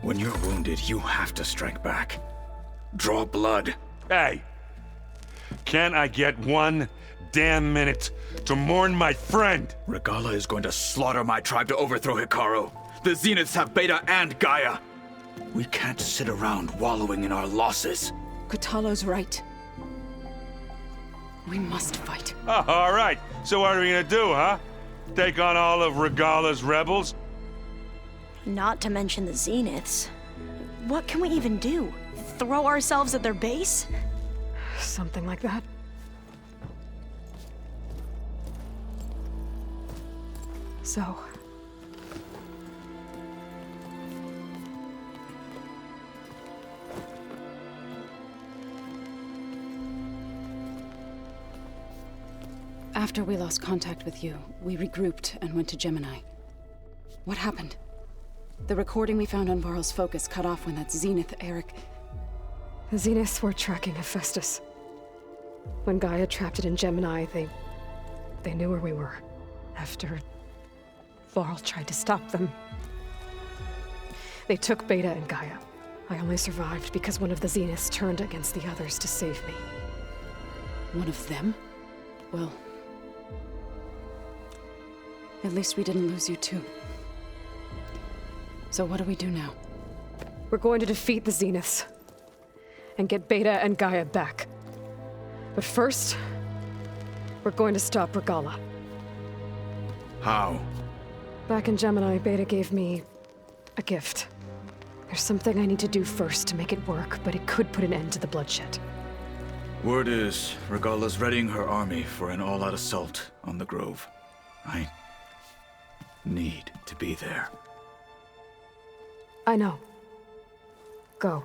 When you're wounded, you have to strike back. Draw blood. Hey! Can't I get one damn minute to mourn my friend? Regalla is going to slaughter my tribe to overthrow Hikaru. The Zeniths have Beta and Gaia. We can't sit around wallowing in our losses. Kotallo's right. We must fight. Oh, all right. So what are we gonna do, huh? Take on all of Regalla's rebels? Not to mention the Zeniths. What can we even do? Throw ourselves at their base? Something like that. So... After we lost contact with you, we regrouped and went to Gemini. What happened? The recording we found on Varl's focus cut off when that Zenith, Eric... The Zeniths were tracking Hephaestus. When Gaia trapped it in Gemini, they knew where we were. After Varl tried to stop them. They took Beta and Gaia. I only survived because one of the Zeniths turned against the others to save me. One of them? Well... at least we didn't lose you too. So what do we do now? We're going to defeat the Zeniths. And get Beta and Gaia back. But first, we're going to stop Regalla. How? Back in Gemini, Beta gave me a gift. There's something I need to do first to make it work, but it could put an end to the bloodshed. Word is, Regalla's readying her army for an all-out assault on the Grove. I need to be there. I know. Go.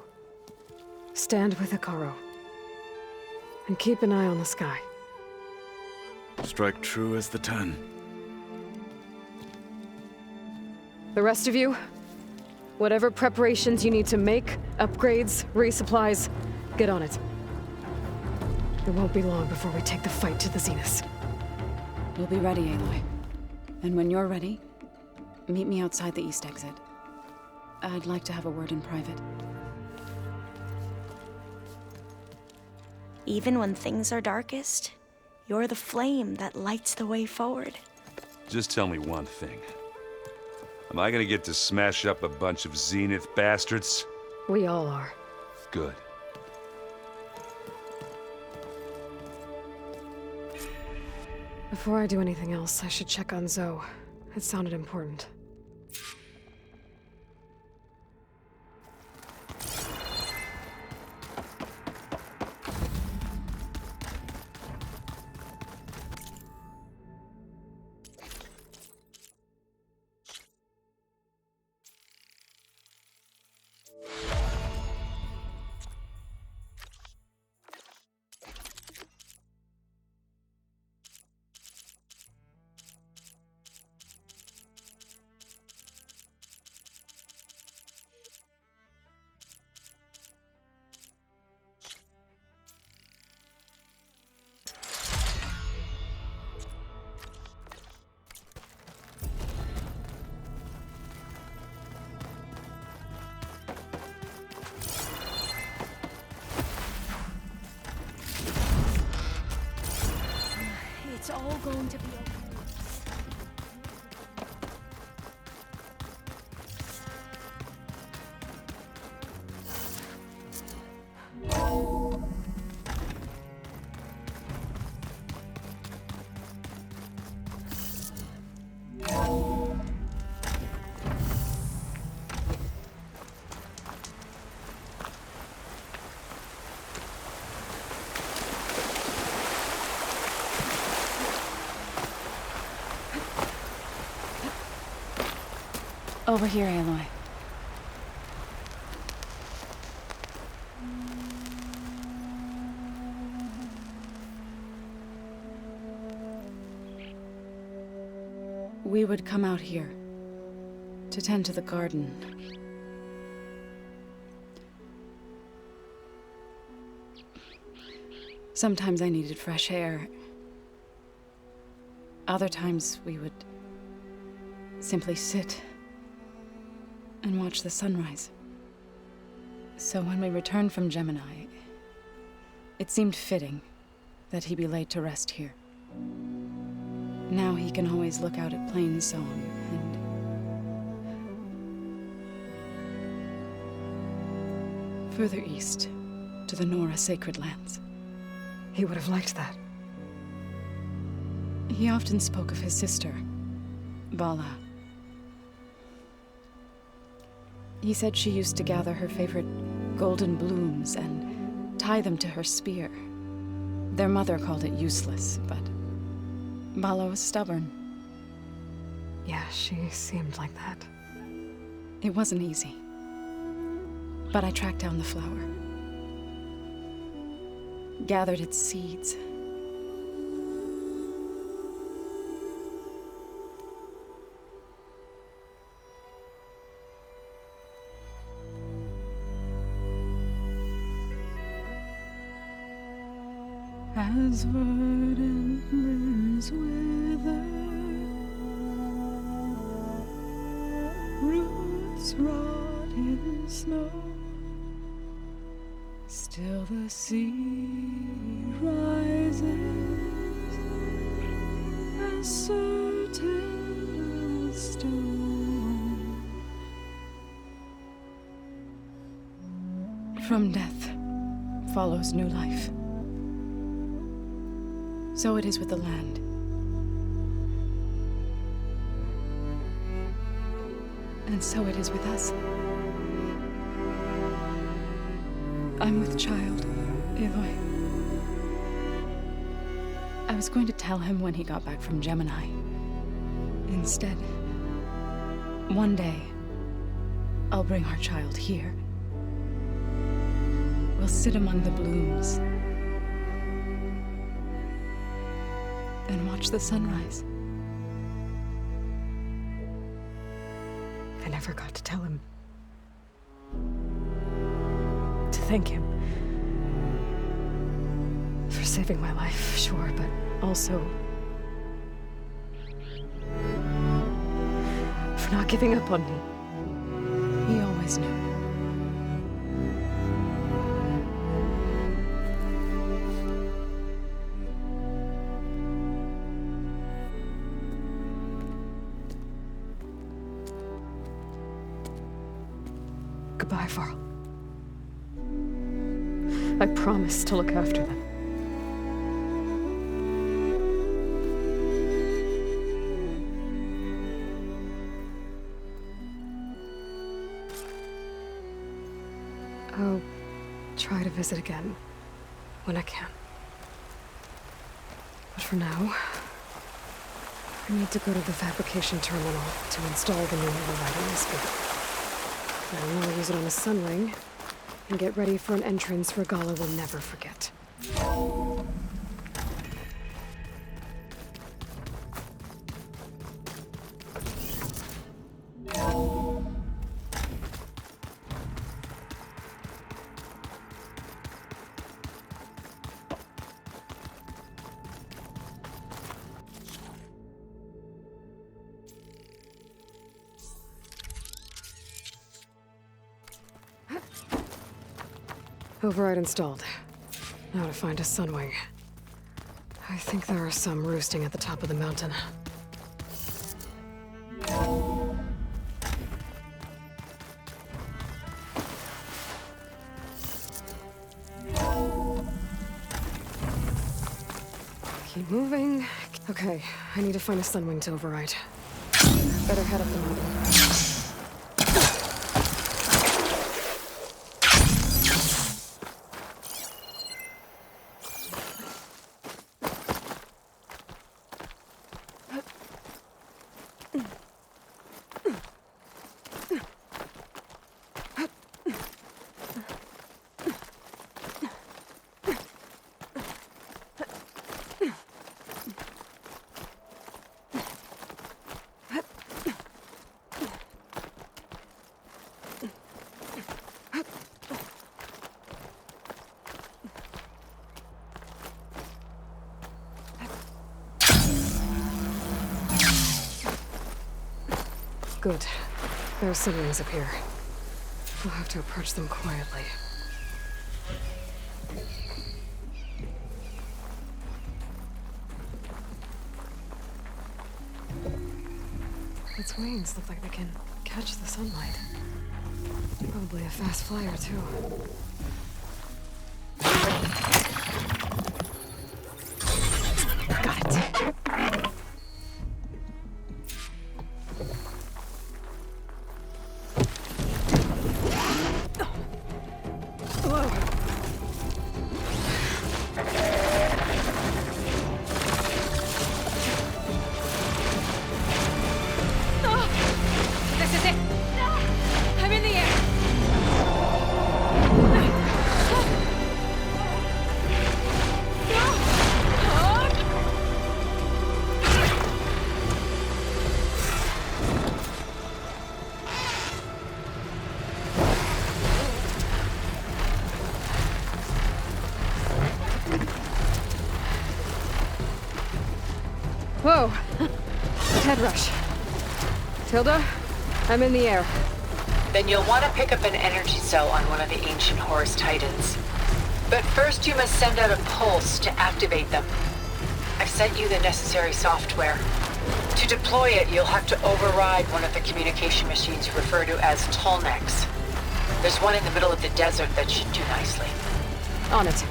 Stand with Hikaru. And keep an eye on the sky. Strike true as the 10. The rest of you, whatever preparations you need to make, upgrades, resupplies, get on it. It won't be long before we take the fight to the Zeniths. We'll be ready, Aloy. And when you're ready, meet me outside the east exit. I'd like to have a word in private. Even when things are darkest, you're the flame that lights the way forward. Just tell me one thing. Am I gonna get to smash up a bunch of Zenith bastards? We all are. Good. Before I do anything else, I should check on Zoe. It sounded important. It's all going to be okay. Over here, Aloy. We would come out here to tend to the garden. Sometimes I needed fresh air. Other times we would simply sit and watch the sunrise. So when we returned from Gemini, it seemed fitting that he be laid to rest here. Now he can always look out at Plainsong and further east to the Nora Sacred Lands. He would have liked that. He often spoke of his sister, Vala. He said she used to gather her favorite golden blooms and tie them to her spear. Their mother called it useless, but Vala was stubborn. Yeah, she seemed like that. It wasn't easy. But I tracked down the flower. Gathered its seeds. As verdant limbs wither, roots rot in snow, still the sea rises, as certain as stone. From death follows new life. So it is with the land. And so it is with us. I'm with child, Aloy. I was going to tell him when he got back from Gemini. Instead, one day, I'll bring our child here. We'll sit among the blooms and watch the sunrise. I never got to tell him. To thank him. For saving my life, sure, but also for not giving up on me. He always knew. Goodbye, Varl. I promise to look after them. I'll try to visit again when I can. But for now, I need to go to the fabrication terminal to install the new overriding speed. Then I'll use it on a sunring and get ready for an entrance Regalla will never forget. Override installed. Now to find a sunwing. I think there are some roosting at the top of the mountain. Keep moving. Okay, I need to find a sunwing to override. Better head up the mountain. Good. There are sunwings up here. We'll have to approach them quietly. Its wings look like they can catch the sunlight. Probably a fast flyer, too. Got it. This is it! I'm in the air! Whoa! Head rush. Tilda, I'm in the air. Then you'll want to pick up an energy cell on one of the ancient Horus Titans. But first you must send out a pulse to activate them. I've sent you the necessary software. To deploy it, you'll have to override one of the communication machines you refer to as Tolnecs. There's one in the middle of the desert that should do nicely. On it.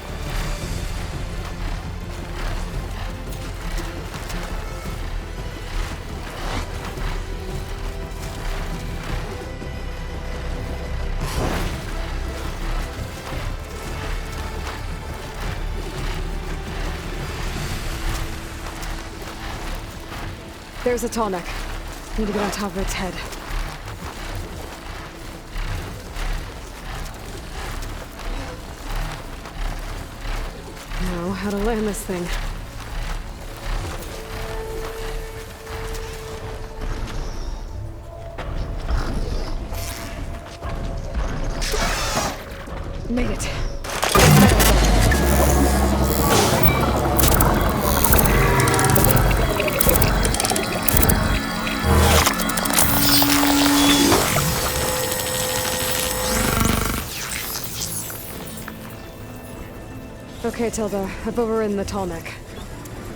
There's a Tallneck. Need to get on top of its head. Now, how to land this thing. Made it. Okay, Tilda. I've overridden the Tallneck.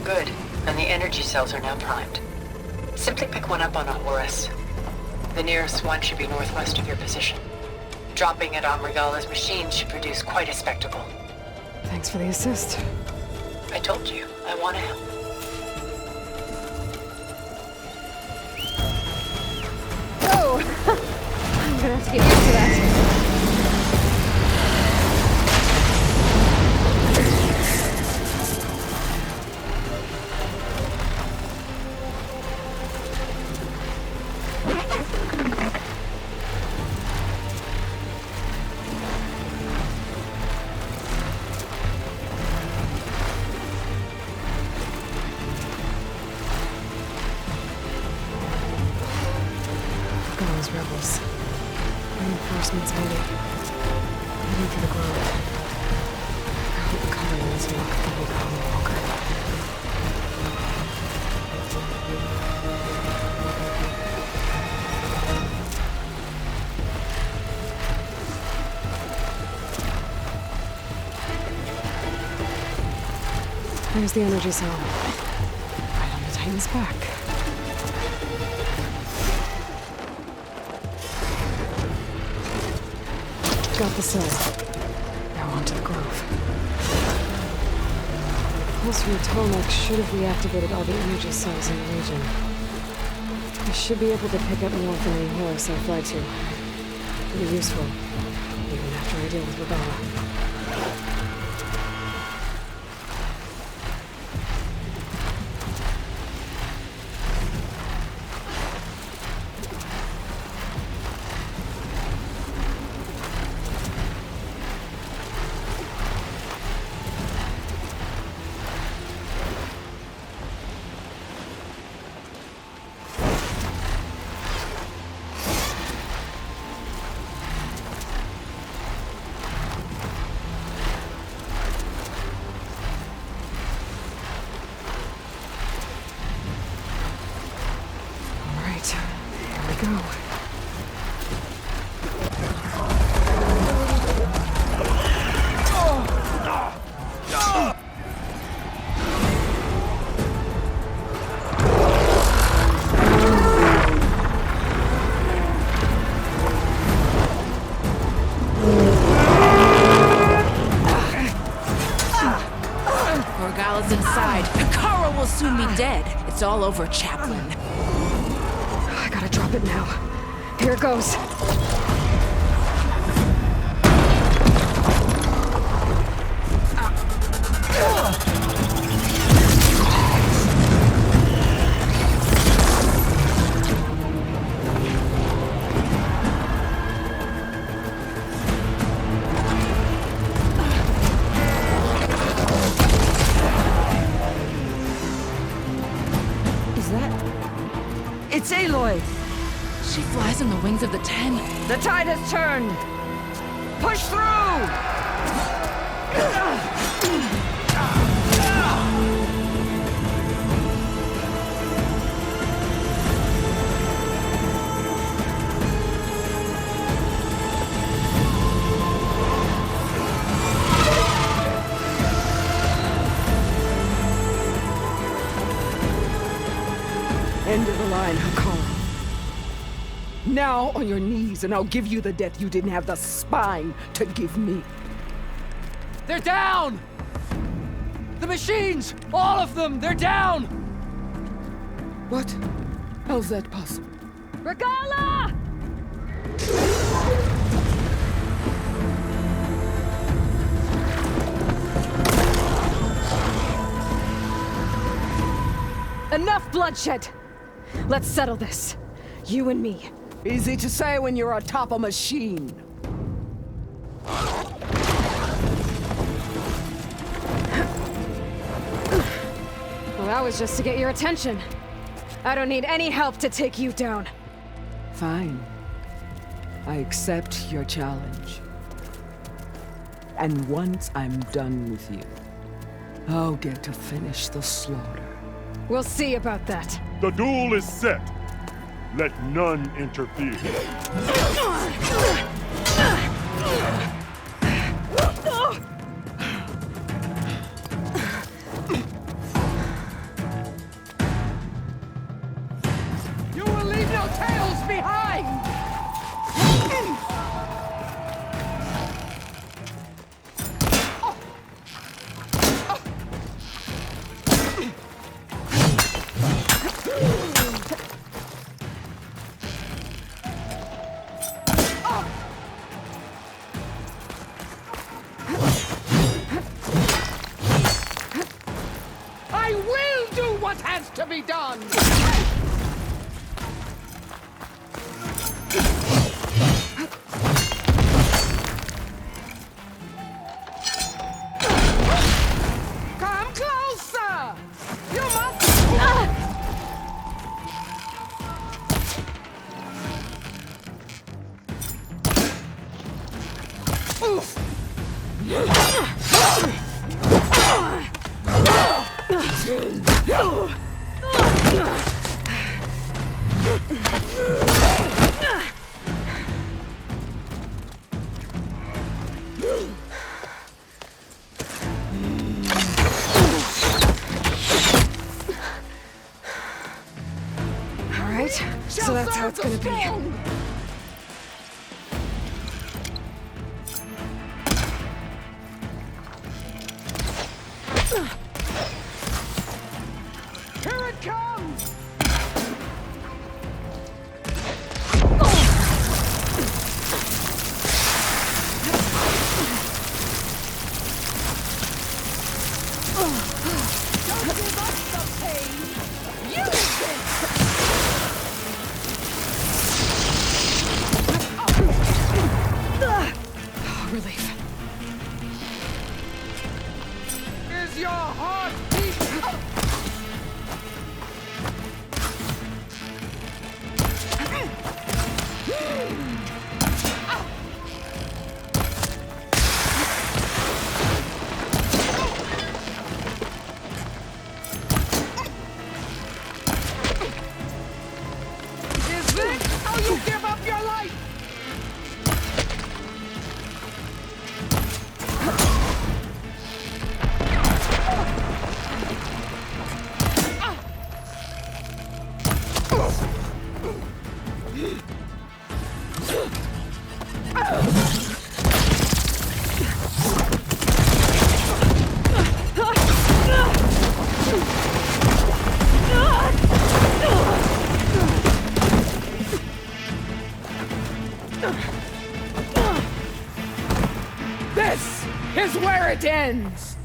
Good. And the energy cells are now primed. Simply pick one up on a Horus. The nearest one should be northwest of your position. Dropping it on Regala's machine should produce quite a spectacle. Thanks for the assist. I told you, I want to help. Oh! I'm gonna have to get used to that. Those rebels. Reinforcements maybe. Heading for the grove. I hope the cover in this rock can be Colin Walker. There's the energy cell. Right on the Titan's back. Got the cell. Now onto the grove. Pulse from the Tallneck should have reactivated all the energy cells in the region. I should be able to pick up more from any Horus I fly to. It'll be useful, even after I deal with Regala. Here we go. all over Chaplin. I gotta drop it now. Here it goes. It's Aloy! She flies on the wings of the Ten. The tide has turned! Push through! End of the line, Hakkar. Now on your knees, and I'll give you the death you didn't have the spine to give me. They're down! The machines! All of them! They're down! What? How's that possible? Regala! Enough bloodshed! Let's settle this. You and me. Easy to say when you're atop a machine. Well, that was just to get your attention. I don't need any help to take you down. Fine. I accept your challenge. And once I'm done with you, I'll get to finish the slaughter. We'll see about that. The duel is set. Let none interfere. You will leave no tails behind! I will do what has to be done! Come closer! You must... All right, so that's how it's gonna be. Here it comes! Don't give up the pain! Use it! Oh, relief. Is your heart beating? Is this how you give up your life? it ends!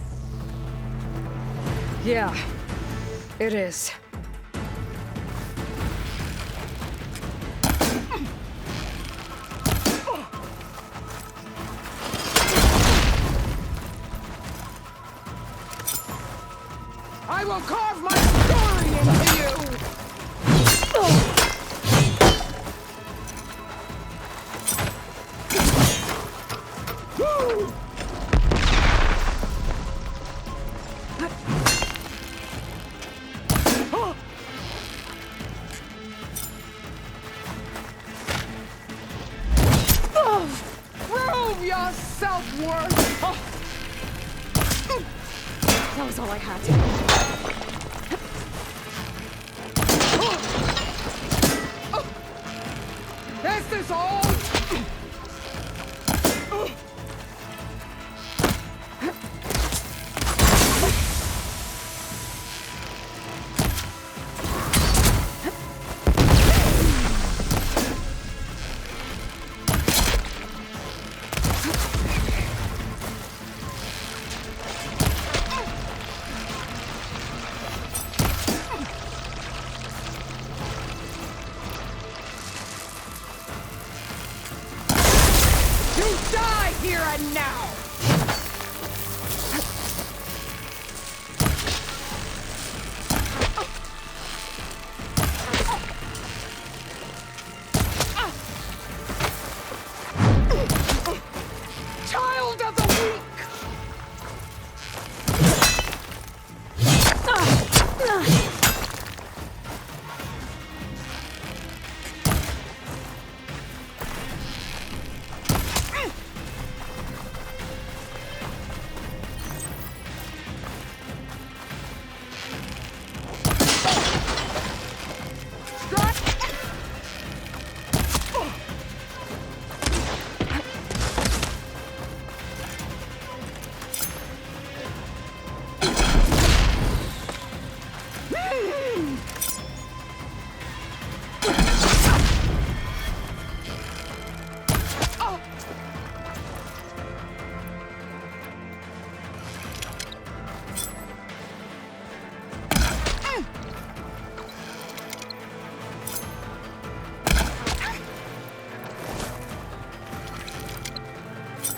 Yeah, it is. I will carve my story into you! Prove your self-worth! That was all I had. Is this all? You die here and now! Child of the weak!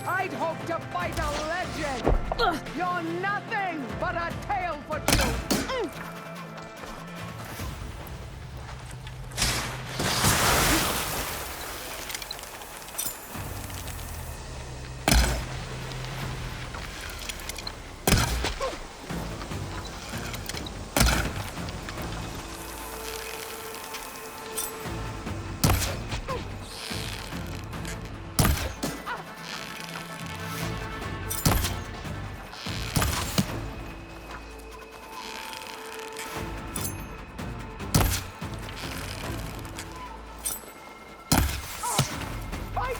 I'd hoped to fight a legend! You're nothing but a tale for two! Fight!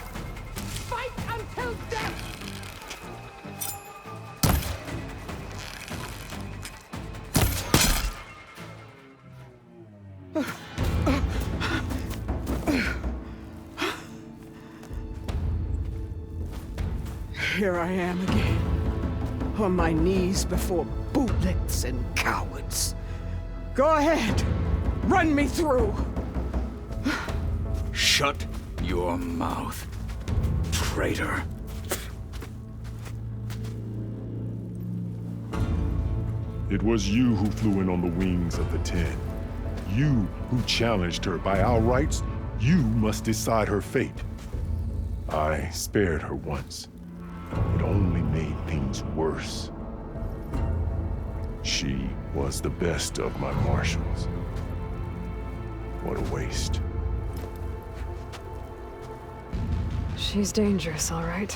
Fight until death! Here I am again, on my knees before bootlets and cowards. Go ahead, run me through. Shut your mouth, traitor. It was you who flew in on the wings of the Ten. You who challenged her. By our rights, you must decide her fate. I spared her once. It only made things worse. She was the best of my marshals. What a waste. She's dangerous, all right.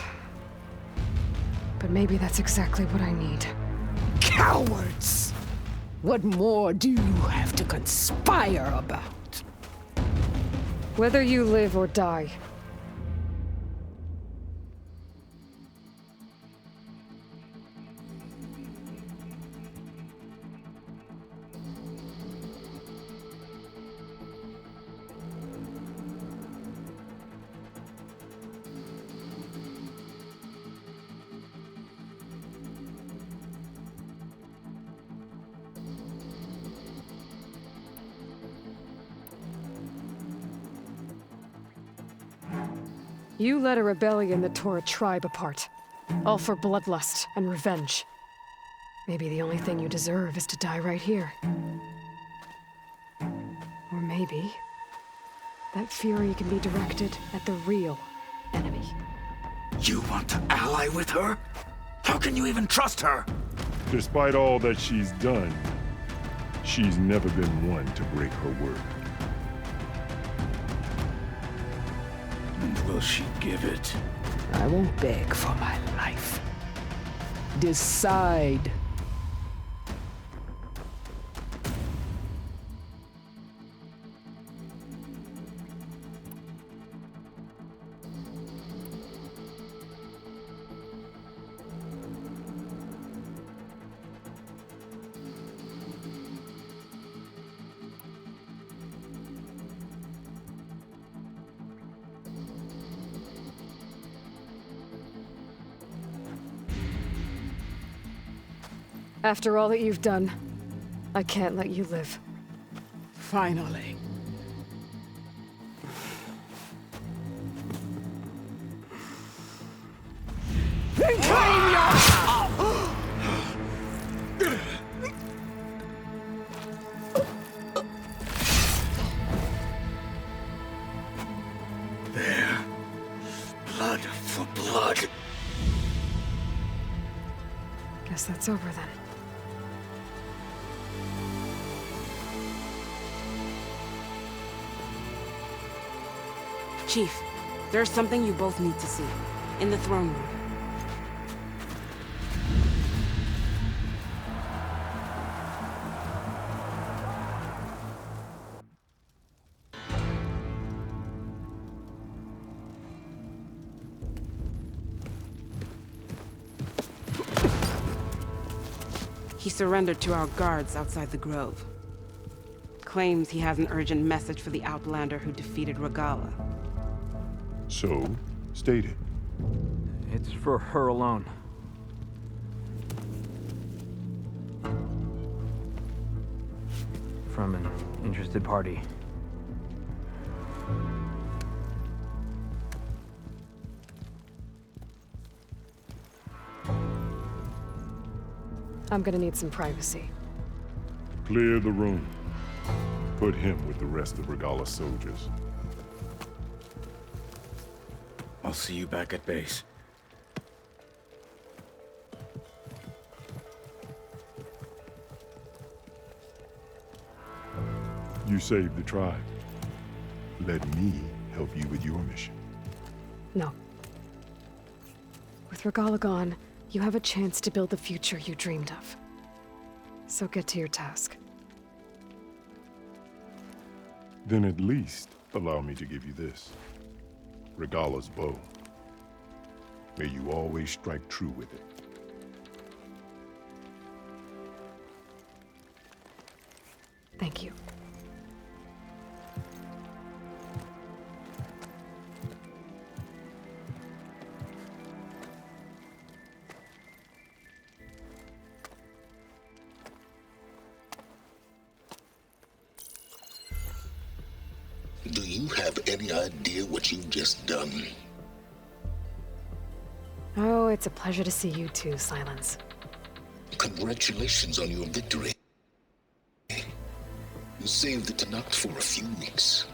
But maybe that's exactly what I need. Cowards! What more do you have to conspire about? Whether you live or die, You led a rebellion that tore a tribe apart. All for bloodlust and revenge. Maybe the only thing you deserve is to die right here. Or maybe that fury can be directed at the real enemy. You want to ally with her? How can you even trust her? Despite all that she's done, she's never been one to break her word. And will she give it? I won't beg for my life. Decide. After all that you've done, I can't let you live. Finally. Then claim your... There. Blood for blood. Guess that's over then. Chief, there's something you both need to see. In the throne room. He surrendered to our guards outside the grove. Claims he has an urgent message for the Outlander who defeated Regalla. So, state it. It's for her alone. From an interested party. I'm gonna need some privacy. Clear the room. Put him with the rest of Regalla's soldiers. I'll see you back at base. You saved the tribe. Let me help you with your mission. No. With Regalla gone, you have a chance to build the future you dreamed of. So get to your task. Then at least allow me to give you this. Regalla's bow. May you always strike true with it. Thank you. Do you have any idea what you've just done? Oh, it's a pleasure to see you too, Silence. Congratulations on your victory. You saved the Tenakth for a few weeks.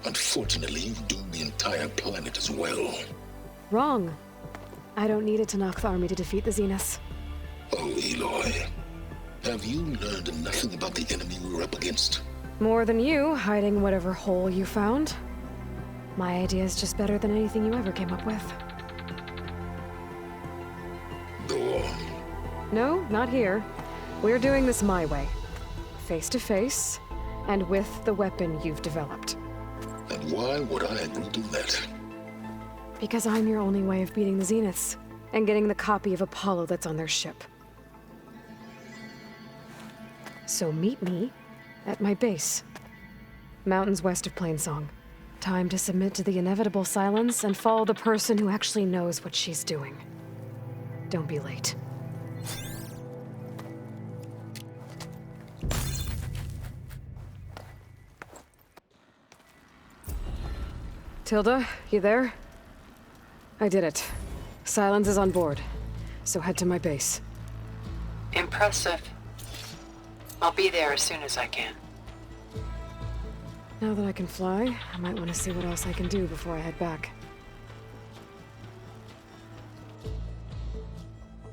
Unfortunately, you've doomed the entire planet as well. Wrong. I don't need a Tenakth army to defeat the Zeniths. Oh, Aloy. Have you learned nothing about the enemy we're up against? More than you, hiding whatever hole you found. My idea is just better than anything you ever came up with. Go on. No, not here. We're doing this my way. Face to face, and with the weapon you've developed. And why would I agree to that? Because I'm your only way of beating the Zeniths, and getting the copy of Apollo that's on their ship. So meet me at my base. Mountains west of Plainsong. Time to submit to the inevitable silence and follow the person who actually knows what she's doing. Don't be late. Tilda, you there? I did it. Sylens is on board, so head to my base. Impressive. I'll be there as soon as I can. Now that I can fly, I might want to see what else I can do before I head back.